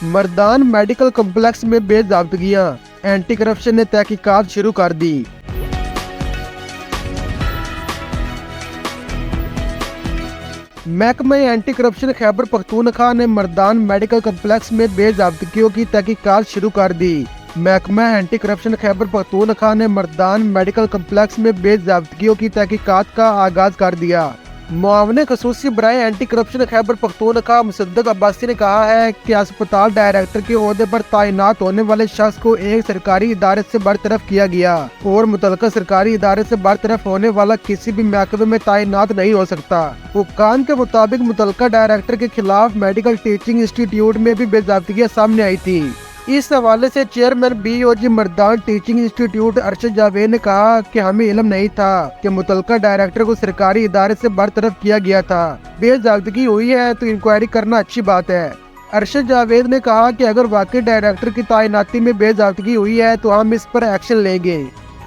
مردان medical complex میں بے ضابطگیاں، anti corruption نے تحقیقات شروع کر دی۔ محکمہ اینٹی کرپشن خیبر پختونخوا نے مردان میڈیکل کمپلیکس میں بے ضابطگیوں کی تحقیقات شروع کر دی۔ محکمہ اینٹی کرپشن خیبر پختونخوا نے مردان میڈیکل کمپلیکس میں بے ضابطگیوں کی تحقیقات کا آغاز کر دیا۔ معاون خصوصی برائے اینٹی کرپشن خیبر پختونخوا مصدق عباسی نے کہا ہے کہ اسپتال ڈائریکٹر کے عہدے پر تعینات ہونے والے شخص کو ایک سرکاری ادارے سے برطرف کیا گیا اور متعلقہ سرکاری ادارے سے برطرف ہونے والا کسی بھی محکمے میں تعینات نہیں ہو سکتا۔ حکام کے مطابق متعلقہ ڈائریکٹر کے خلاف میڈیکل ٹیچنگ انسٹی ٹیوٹ میں بھی بے ضابطگیاں سامنے آئی تھی۔ اس حوالے سے چیئرمین BOG مردان ٹیچنگ انسٹی ٹیوٹ ارشد جاوید نے کہا کہ ہمیں علم نہیں تھا کہ متعلقہ ڈائریکٹر کو سرکاری ادارے سے برطرف کیا گیا تھا۔ بے ضابطگی ہوئی ہے تو انکوائری کرنا اچھی بات ہے۔ ارشد جاوید نے کہا کہ اگر واقعی ڈائریکٹر کی تعیناتی میں بے ضابطگی ہوئی ہے تو ہم اس پر ایکشن لیں گے۔